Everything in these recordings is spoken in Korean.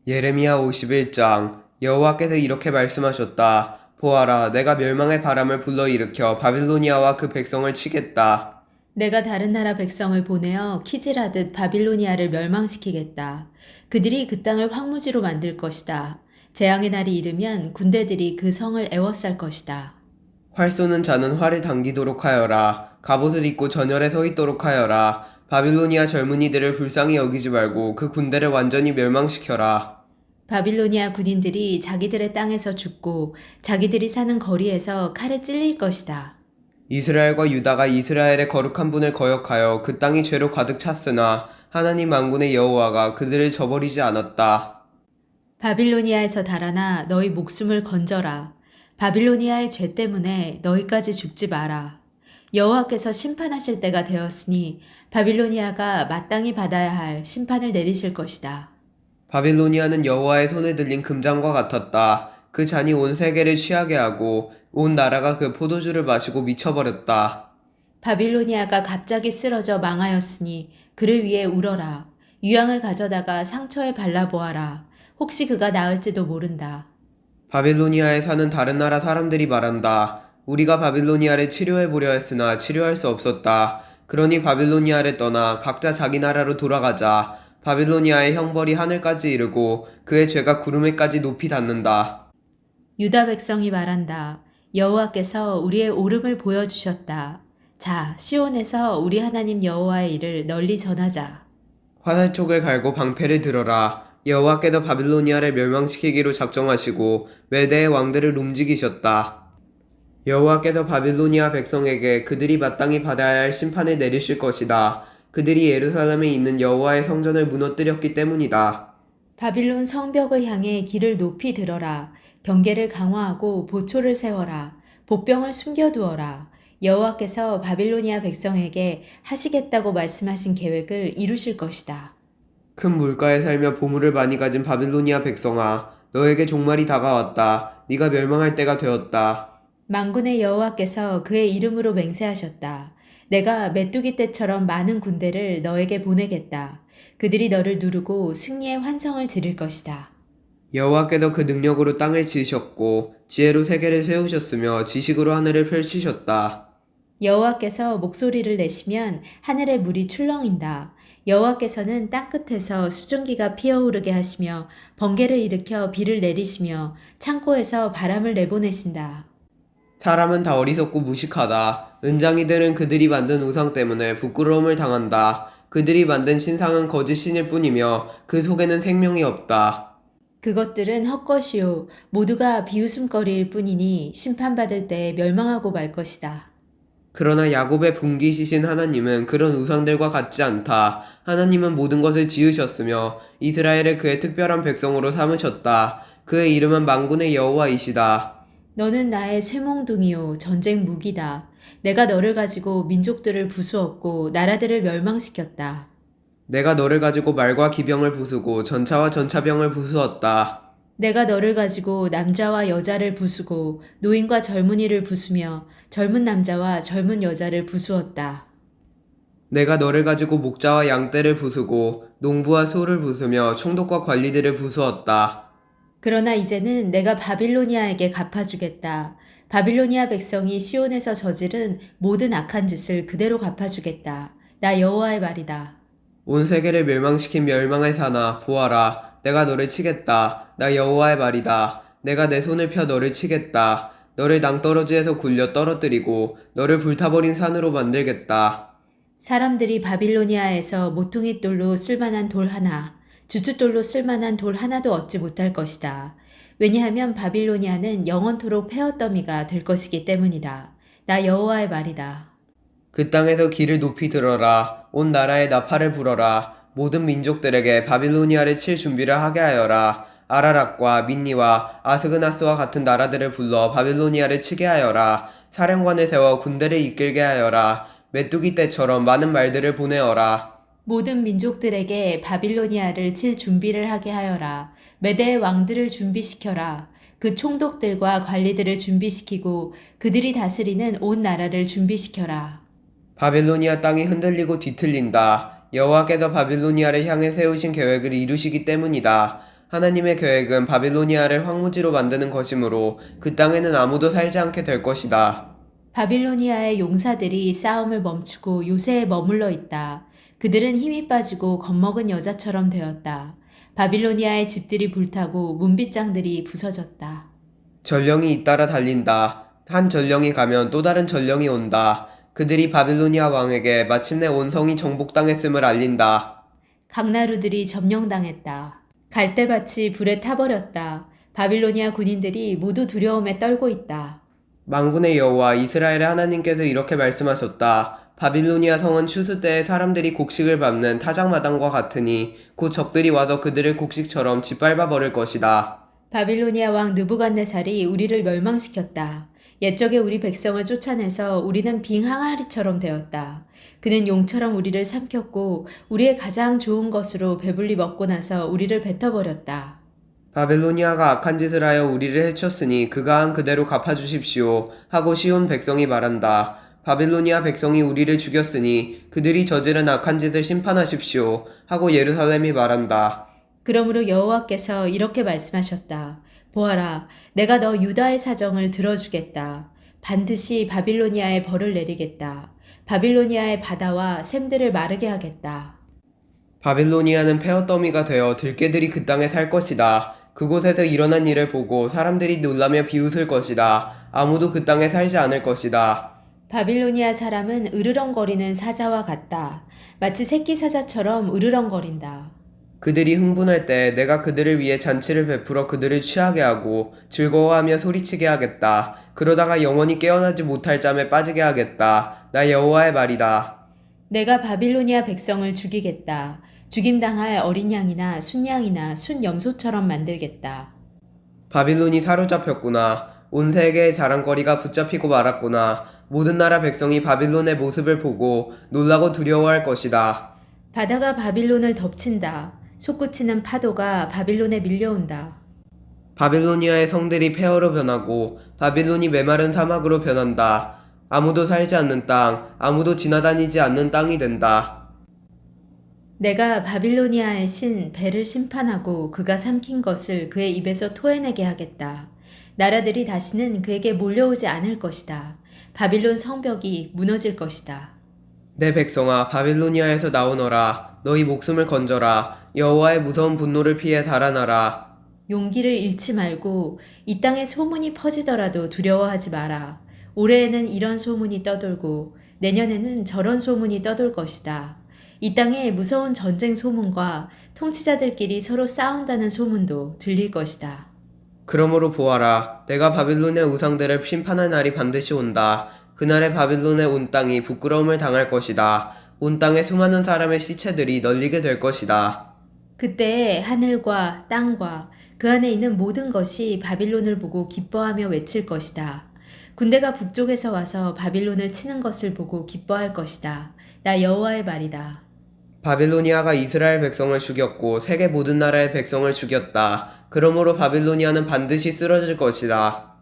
예레미야 51장 여호와께서 이렇게 말씀하셨다. 보아라, 내가 멸망의 바람을 불러일으켜 바빌로니아와 그 백성을 치겠다. 내가 다른 나라 백성을 보내어 키질하듯 바빌로니아를 멸망시키겠다. 그들이 그 땅을 황무지로 만들 것이다. 재앙의 날이 이르면 군대들이 그 성을 애워쌀 것이다. 활 쏘는 자는 활을 당기도록 하여라. 갑옷을 입고 전열에 서 있도록 하여라. 바빌로니아 젊은이들을 불쌍히 여기지 말고 그 군대를 완전히 멸망시켜라. 바빌로니아 군인들이 자기들의 땅에서 죽고 자기들이 사는 거리에서 칼에 찔릴 것이다. 이스라엘과 유다가 이스라엘의 거룩한 분을 거역하여 그 땅이 죄로 가득 찼으나 하나님 만군의 여호와가 그들을 저버리지 않았다. 바빌로니아에서 달아나 너희 목숨을 건져라. 바빌로니아의 죄 때문에 너희까지 죽지 마라. 여호와께서 심판하실 때가 되었으니 바빌로니아가 마땅히 받아야 할 심판을 내리실 것이다. 바빌로니아는 여호와의 손에 들린 금잔과 같았다. 그 잔이 온 세계를 취하게 하고 온 나라가 그 포도주를 마시고 미쳐버렸다. 바빌로니아가 갑자기 쓰러져 망하였으니 그를 위해 울어라. 유황을 가져다가 상처에 발라보아라. 혹시 그가 나을지도 모른다. 바빌로니아에 사는 다른 나라 사람들이 말한다. 우리가 바빌로니아를 치료해보려 했으나 치료할 수 없었다. 그러니 바빌로니아를 떠나 각자 자기 나라로 돌아가자. 바빌로니아의 형벌이 하늘까지 이르고 그의 죄가 구름에까지 높이 닿는다. 유다 백성이 말한다. 여호와께서 우리의 오름을 보여주셨다. 자, 시온에서 우리 하나님 여호와의 일을 널리 전하자. 화살촉을 갈고 방패를 들어라. 여호와께서 바빌로니아를 멸망시키기로 작정하시고 메대의 왕들을 움직이셨다. 여호와께서 바빌로니아 백성에게 그들이 마땅히 받아야 할 심판을 내리실 것이다. 그들이 예루살렘에 있는 여호와의 성전을 무너뜨렸기 때문이다. 바빌론 성벽을 향해 길을 높이 들어라. 경계를 강화하고 보초를 세워라. 복병을 숨겨두어라. 여호와께서 바빌로니아 백성에게 하시겠다고 말씀하신 계획을 이루실 것이다. 큰 물가에 살며 보물을 많이 가진 바빌로니아 백성아, 너에게 종말이 다가왔다. 네가 멸망할 때가 되었다. 만군의 여호와께서 그의 이름으로 맹세하셨다. 내가 메뚜기 떼처럼 많은 군대를 너에게 보내겠다. 그들이 너를 누르고 승리의 환성을 지를 것이다. 여호와께서 그 능력으로 땅을 지으셨고 지혜로 세계를 세우셨으며 지식으로 하늘을 펼치셨다. 여호와께서 목소리를 내시면 하늘의 물이 출렁인다. 여호와께서는 땅끝에서 수증기가 피어오르게 하시며 번개를 일으켜 비를 내리시며 창고에서 바람을 내보내신다. 사람은 다 어리석고 무식하다. 은장이들은 그들이 만든 우상 때문에 부끄러움을 당한다. 그들이 만든 신상은 거짓 신일 뿐이며 그 속에는 생명이 없다. 그것들은 헛것이요 모두가 비웃음거리일 뿐이니 심판받을 때 멸망하고 말 것이다. 그러나 야곱의 분기시신 하나님은 그런 우상들과 같지 않다. 하나님은 모든 것을 지으셨으며 이스라엘을 그의 특별한 백성으로 삼으셨다. 그의 이름은 만군의 여호와이시다. 너는 나의 쇠몽둥이요 전쟁 무기다. 내가 너를 가지고 민족들을 부수었고 나라들을 멸망시켰다. 내가 너를 가지고 말과 기병을 부수고 전차와 전차병을 부수었다. 내가 너를 가지고 남자와 여자를 부수고 노인과 젊은이를 부수며 젊은 남자와 젊은 여자를 부수었다. 내가 너를 가지고 목자와 양떼를 부수고 농부와 소를 부수며 총독과 관리들을 부수었다. 그러나 이제는 내가 바빌로니아에게 갚아주겠다. 바빌로니아 백성이 시온에서 저지른 모든 악한 짓을 그대로 갚아주겠다. 나 여호와의 말이다. 온 세계를 멸망시킨 멸망의 사나 보아라. 내가 너를 치겠다. 나 여호와의 말이다. 내가 내 손을 펴 너를 치겠다. 너를 낭떠러지에서 굴려 떨어뜨리고 너를 불타버린 산으로 만들겠다. 사람들이 바빌로니아에서 모퉁이 돌로 쓸만한 돌 하나, 주춧돌로 쓸만한 돌 하나도 얻지 못할 것이다. 왜냐하면 바빌로니아는 영원토록 폐허더미가 될 것이기 때문이다. 나 여호와의 말이다. 그 땅에서 길을 높이 들어라. 온 나라에 나팔을 불어라. 모든 민족들에게 바빌로니아를 칠 준비를 하게 하여라. 아라락과 민니와 아스그나스와 같은 나라들을 불러 바빌로니아를 치게 하여라. 사령관을 세워 군대를 이끌게 하여라. 메뚜기 떼처럼 많은 말들을 보내어라. 모든 민족들에게 바빌로니아를 칠 준비를 하게 하여라. 메대의 왕들을 준비시켜라. 그 총독들과 관리들을 준비시키고 그들이 다스리는 온 나라를 준비시켜라. 바빌로니아 땅이 흔들리고 뒤틀린다. 여호와께서 바빌로니아를 향해 세우신 계획을 이루시기 때문이다. 하나님의 계획은 바빌로니아를 황무지로 만드는 것이므로 그 땅에는 아무도 살지 않게 될 것이다. 바빌로니아의 용사들이 싸움을 멈추고 요새에 머물러 있다. 그들은 힘이 빠지고 겁먹은 여자처럼 되었다. 바빌로니아의 집들이 불타고 문빗장들이 부서졌다. 전령이 잇따라 달린다. 한 전령이 가면 또 다른 전령이 온다. 그들이 바빌로니아 왕에게 마침내 온 성이 정복당했음을 알린다. 강나루들이 점령당했다. 갈대밭이 불에 타버렸다. 바빌로니아 군인들이 모두 두려움에 떨고 있다. 만군의 여호와 이스라엘의 하나님께서 이렇게 말씀하셨다. 바빌로니아 성은 추수 때에 사람들이 곡식을 밟는 타작마당과 같으니 곧 적들이 와서 그들을 곡식처럼 짓밟아 버릴 것이다. 바빌로니아 왕 느부갓네살이 우리를 멸망시켰다. 옛적에 우리 백성을 쫓아내서 우리는 빙 항아리처럼 되었다. 그는 용처럼 우리를 삼켰고 우리의 가장 좋은 것으로 배불리 먹고 나서 우리를 뱉어버렸다. 바빌로니아가 악한 짓을 하여 우리를 해쳤으니 그가 한 그대로 갚아주십시오 하고 시온 백성이 말한다. 바빌로니아 백성이 우리를 죽였으니 그들이 저지른 악한 짓을 심판하십시오 하고 예루살렘이 말한다. 그러므로 여호와께서 이렇게 말씀하셨다. 보아라, 내가 너 유다의 사정을 들어주겠다. 반드시 바빌로니아에 벌을 내리겠다. 바빌로니아의 바다와 샘들을 마르게 하겠다. 바빌로니아는 폐허더미가 되어 들개들이 그 땅에 살 것이다. 그곳에서 일어난 일을 보고 사람들이 놀라며 비웃을 것이다. 아무도 그 땅에 살지 않을 것이다. 바빌로니아 사람은 으르렁거리는 사자와 같다. 마치 새끼 사자처럼 으르렁거린다. 그들이 흥분할 때 내가 그들을 위해 잔치를 베풀어 그들을 취하게 하고 즐거워하며 소리치게 하겠다. 그러다가 영원히 깨어나지 못할 잠에 빠지게 하겠다. 나 여호와의 말이다. 내가 바빌로니아 백성을 죽이겠다. 죽임당할 어린 양이나 순양이나 순염소처럼 만들겠다. 바빌론이 사로잡혔구나. 온 세계의 자랑거리가 붙잡히고 말았구나. 모든 나라 백성이 바빌론의 모습을 보고 놀라고 두려워할 것이다. 바다가 바빌론을 덮친다. 솟구치는 파도가 바빌론에 밀려온다. 바빌로니아의 성들이 폐허로 변하고 바빌론이 메마른 사막으로 변한다. 아무도 살지 않는 땅, 아무도 지나다니지 않는 땅이 된다. 내가 바빌로니아의 신 벨을 심판하고 그가 삼킨 것을 그의 입에서 토해내게 하겠다. 나라들이 다시는 그에게 몰려오지 않을 것이다. 바빌론 성벽이 무너질 것이다. 내 백성아, 바빌로니아에서 나오너라. 너희 목숨을 건져라. 여호와의 무서운 분노를 피해 달아나라. 용기를 잃지 말고 이 땅에 소문이 퍼지더라도 두려워하지 마라. 올해에는 이런 소문이 떠돌고 내년에는 저런 소문이 떠돌 것이다. 이 땅에 무서운 전쟁 소문과 통치자들끼리 서로 싸운다는 소문도 들릴 것이다. 그러므로 보아라. 내가 바빌론의 우상들을 심판할 날이 반드시 온다. 그날에 바빌론의 온 땅이 부끄러움을 당할 것이다. 온 땅에 수많은 사람의 시체들이 널리게 될 것이다. 그때 하늘과 땅과 그 안에 있는 모든 것이 바빌론을 보고 기뻐하며 외칠 것이다. 군대가 북쪽에서 와서 바빌론을 치는 것을 보고 기뻐할 것이다. 나 여호와의 말이다. 바빌로니아가 이스라엘 백성을 죽였고 세계 모든 나라의 백성을 죽였다. 그러므로 바빌로니아는 반드시 쓰러질 것이다.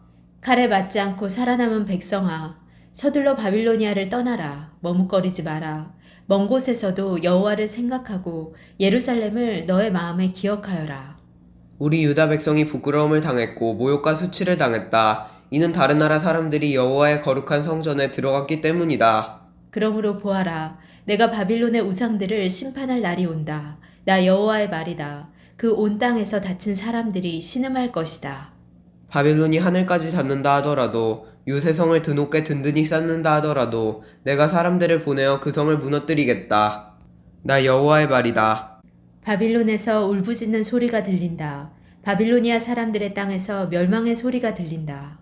칼에 맞지 않고 살아남은 백성아, 서둘러 바빌로니아를 떠나라. 머뭇거리지 마라. 먼 곳에서도 여호와를 생각하고 예루살렘을 너의 마음에 기억하여라. 우리 유다 백성이 부끄러움을 당했고 모욕과 수치를 당했다. 이는 다른 나라 사람들이 여호와의 거룩한 성전에 들어갔기 때문이다. 그러므로 보아라. 내가 바빌론의 우상들을 심판할 날이 온다. 나 여호와의 말이다. 그 온 땅에서 다친 사람들이 신음할 것이다. 바빌론이 하늘까지 닿는다 하더라도 요새 성을 드높게 든든히 쌓는다 하더라도 내가 사람들을 보내어 그 성을 무너뜨리겠다. 나 여호와의 말이다. 바빌론에서 울부짖는 소리가 들린다. 바빌로니아 사람들의 땅에서 멸망의 소리가 들린다.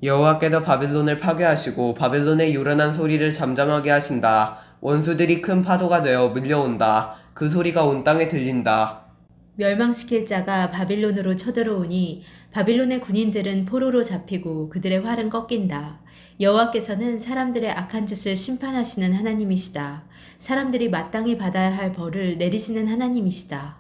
여호와께서 바빌론을 파괴하시고 바빌론의 요란한 소리를 잠잠하게 하신다. 원수들이 큰 파도가 되어 밀려온다. 그 소리가 온 땅에 들린다. 멸망시킬 자가 바빌론으로 쳐들어오니 바빌론의 군인들은 포로로 잡히고 그들의 활은 꺾인다. 여호와께서는 사람들의 악한 짓을 심판하시는 하나님이시다. 사람들이 마땅히 받아야 할 벌을 내리시는 하나님이시다.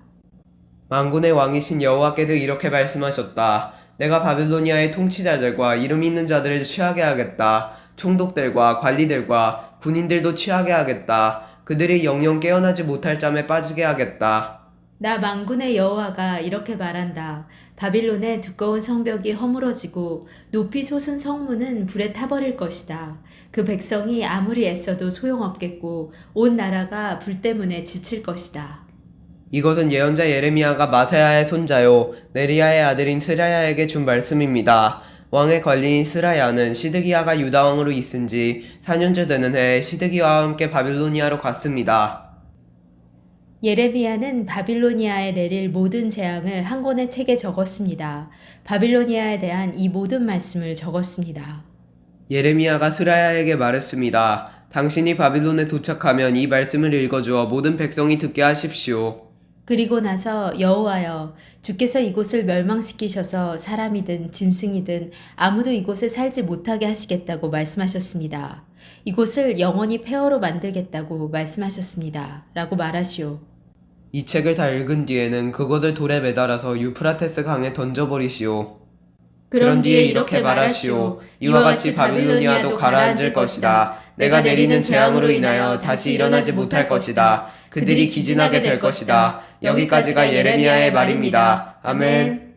만군의 왕이신 여호와께서 이렇게 말씀하셨다. 내가 바빌로니아의 통치자들과 이름 있는 자들을 취하게 하겠다. 총독들과 관리들과 군인들도 취하게 하겠다. 그들이 영영 깨어나지 못할 잠에 빠지게 하겠다. 나 만군의 여호와가 이렇게 말한다. 바빌론의 두꺼운 성벽이 허물어지고 높이 솟은 성문은 불에 타버릴 것이다. 그 백성이 아무리 애써도 소용없겠고 온 나라가 불 때문에 지칠 것이다. 이것은 예언자 예레미야가 마세야의 손자요 네리야의 아들인 스라야에게 준 말씀입니다. 왕의 관리인 스라야는 시드기야가 유다 왕으로 있은 지 4년째 되는 해에 시드기야와 함께 바빌로니아로 갔습니다. 예레미야는 바빌로니아에 내릴 모든 재앙을 한 권의 책에 적었습니다. 바빌로니아에 대한 이 모든 말씀을 적었습니다. 예레미야가 스라야에게 말했습니다. 당신이 바빌론에 도착하면 이 말씀을 읽어주어 모든 백성이 듣게 하십시오. 그리고 나서 여호와여 주께서 이곳을 멸망시키셔서 사람이든 짐승이든 아무도 이곳에 살지 못하게 하시겠다고 말씀하셨습니다. 이곳을 영원히 폐허로 만들겠다고 말씀하셨습니다. 라고 말하시오. 이 책을 다 읽은 뒤에는 그것을 돌에 매달아서 유프라테스 강에 던져버리시오. 그런 뒤에 이렇게 말하시오. 이와 같이 바빌로니아도 가라앉을 것이다. 내가 내리는 재앙으로 인하여 다시 일어나지 못할 것이다. 그들이 기진하게 될 것이다. 여기까지가 예레미야의 말입니다. 아멘.